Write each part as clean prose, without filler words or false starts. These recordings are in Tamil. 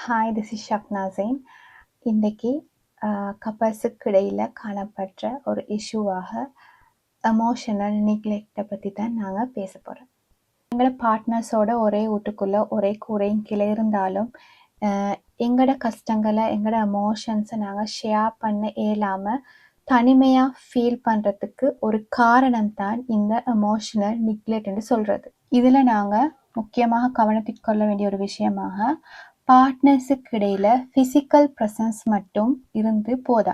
Hi, this is Shabna Jain. இன்றைக்கி கப்பல்ஸுக்கு இடையில் காணப்படுற ஒரு இஷ்யூவாக எமோஷனல் நெக்லெக்டை பற்றி தான் நாங்கள் பேச போகிறோம். எங்களோட பார்ட்னர்ஸோட ஒரே வீட்டுக்குள்ளே ஒரே கூரையும் கீழே இருந்தாலும் எங்களோட கஷ்டங்களை எங்களோட எமோஷன்ஸை நாங்கள் ஷேர் பண்ண இயலாமல் தனிமையாக ஃபீல் பண்ணுறதுக்கு ஒரு காரணம் தான் இந்த எமோஷனல் நெக்லெக்ட்னு சொல்கிறது. இதில் நாங்கள் முக்கியமாக கவனத்தில் கொள்ள வேண்டிய ஒரு விஷயமாக பார்ட்னர்ஸுக்கு இடையில் ஃபிசிக்கல் ப்ரெசன்ஸ் மட்டும் இருந்து போதா.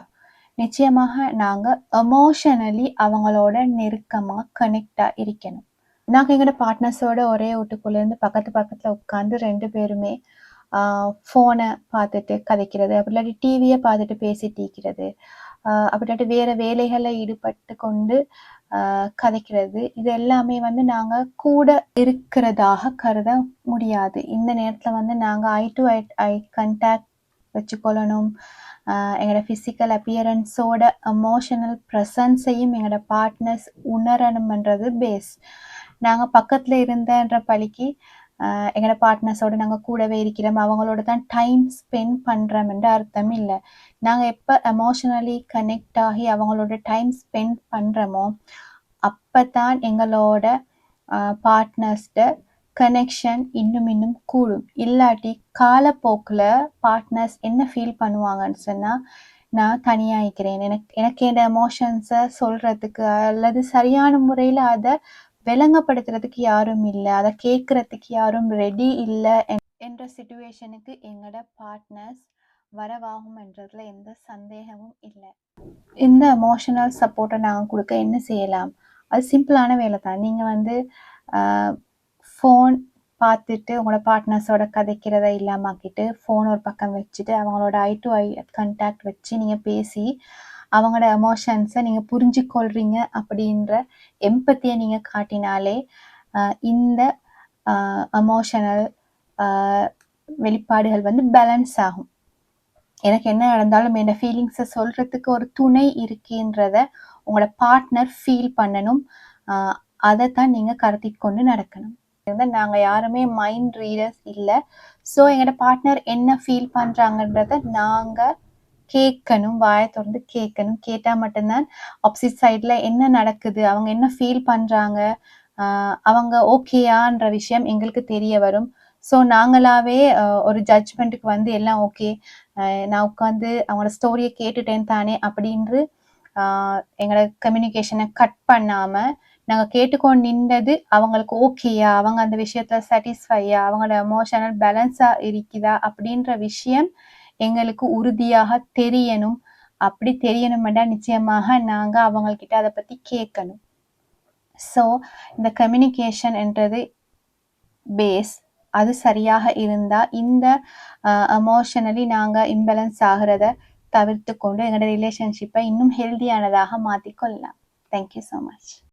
நிச்சயமாக நாங்கள் எமோஷனலி அவங்களோட நெருக்கமாக கனெக்டாக இருக்கணும். நாங்கள் எங்களோட பார்ட்னர்ஸோட ஒரே வீட்டுக்குள்ளேருந்து பக்கத்தில் உட்காந்து ரெண்டு பேருமே ஃபோனை பார்த்துட்டு கதைக்கிறது, அப்படி இல்லாட்டி டிவியை பார்த்துட்டு பேசிட்டு இருக்கிறது, அப்படி இல்லாட்டி வேறு வேலைகளில் ஈடுபட்டு கொண்டு கதைக்கிறது, இது எல்லாமே நாங்கள் கூட இருக்கிறதாக கருத முடியாது. இந்த நேரத்தில் நாங்கள் ஐ டு ஐ கண்டாக்ட் வச்சுக்கொள்ளணும். எங்களோட ஃபிசிக்கல் அப்பியரன்ஸோட எமோஷனல் ப்ரெசன்ஸையும் எங்களோட பார்ட்னர்ஸ் உணரணும்ன்றது பேஸ். நாங்கள் பக்கத்தில் இருந்தன்ற பழிக்கு எங்களோட பார்ட்னர்ஸோட நாங்கள் கூடவே இருக்கிறோம், அவங்களோட தான் டைம் ஸ்பெண்ட் பண்ணுறோம்ன்ற அர்த்தம் இல்லை. நாங்கள் எப்போ எமோஷனலி கனெக்ட் ஆகி அவங்களோட டைம் ஸ்பெண்ட் பண்ணுறோமோ அப்போ தான் எங்களோட பார்ட்னர்ஸ்ட கனெக்ஷன் இன்னும் கூடும். இல்லாட்டி காலப்போக்கில் பார்ட்னர்ஸ் என்ன ஃபீல் பண்ணுவாங்கன்னு சொன்னால், நான் தனியாக இருக்கிறேன், எனக்கு என் எமோஷன்ஸை சொல்கிறதுக்கு அல்லது சரியான முறையில் அதை விளங்கப்படுத்துறதுக்கு யாரும் இல்லை, அதை கேட்குறதுக்கு யாரும் ரெடி இல்லை என்ற சிச்சுவேஷனுக்கு எங்களோட பார்ட்னர்ஸ் வரவாகும்ன்றதுல எந்த சந்தேகமும் இல்லை. இந்த எமோஷனல் சப்போர்ட்டை நாங்கள் கொடுக்க என்ன செய்யலாம்? அது சிம்பிளான வேலை தான். நீங்கள் ஃபோன் பார்த்துட்டு உங்களோட பார்ட்னர்ஸோட கதைக்கிறத இல்லாமக்கிட்டு ஃபோன் ஒரு பக்கம் வச்சுட்டு அவங்களோட ஐ டு ஐ கண்டாக்ட் வச்சு நீங்கள் பேசி அவங்களோட எமோஷன்ஸை நீங்கள் புரிஞ்சுக்கொள்கிறீங்க அப்படின்ற எம்பத்தியை நீங்கள் காட்டினாலே இந்த எமோஷனல் வெளிப்பாடுகள் பேலன்ஸ் ஆகும். எனக்கு என்ன நடந்தாலும் என்னோட ஃபீலிங்ஸை சொல்கிறதுக்கு ஒரு துணை இருக்குன்றத உங்களோட பார்ட்னர் ஃபீல் பண்ணணும். அதை தான் நீங்கள் கருத்தில் கொண்டு நடக்கணும். நாங்கள் யாருமே மைண்ட் ரீடர்ஸ் இல்லை. ஸோ எங்களோட பார்ட்னர் என்ன ஃபீல் பண்ணுறாங்கன்றத நாங்கள் கேட்கணும், வாயை திறந்து கேட்கணும். கேட்டால் மட்டும்தான் ஆப்போசிட் சைடில் என்ன நடக்குது, அவங்க என்ன ஃபீல் பண்ணுறாங்க, அவங்க ஓகேயான்ற விஷயம் எங்களுக்கு தெரிய வரும். ஸோ நாங்களாவே ஒரு ஜட்ஜ்மெண்ட்டுக்கு எல்லாம் ஓகே, நான் உட்காந்து அவங்களோட ஸ்டோரியை கேட்டுட்டேன் தானே அப்படின்று எங்களோட கம்யூனிகேஷனை கட் பண்ணாமல் நாங்கள் கேட்டுக்கொண்டு நின்றது அவங்களுக்கு ஓகேயா, அவங்க அந்த விஷயத்தில் சாட்டிஸ்ஃபையா, அவங்களோட எமோஷனல் பேலன்ஸாக இருக்குதா அப்படின்ற விஷயம் எங்களுக்கு உறுதியாக தெரியணும். அப்படி தெரியணும்னா நிச்சயமாக நாங்கள் அவங்கக்கிட்ட அதை பற்றி கேட்கணும். ஸோ இந்த கம்யூனிகேஷன் என்றது பேஸ். அது சரியாக இருந்தால் இந்த எமோஷனலி நாங்கள் இம்பேலன்ஸ் ஆகிறத தவிர்த்து கொண்டு எங்களோட ரிலேஷன்ஷிப்பை இன்னும் ஹெல்தியானதாக மாற்றிக்கொள்ளலாம். Thank you so much.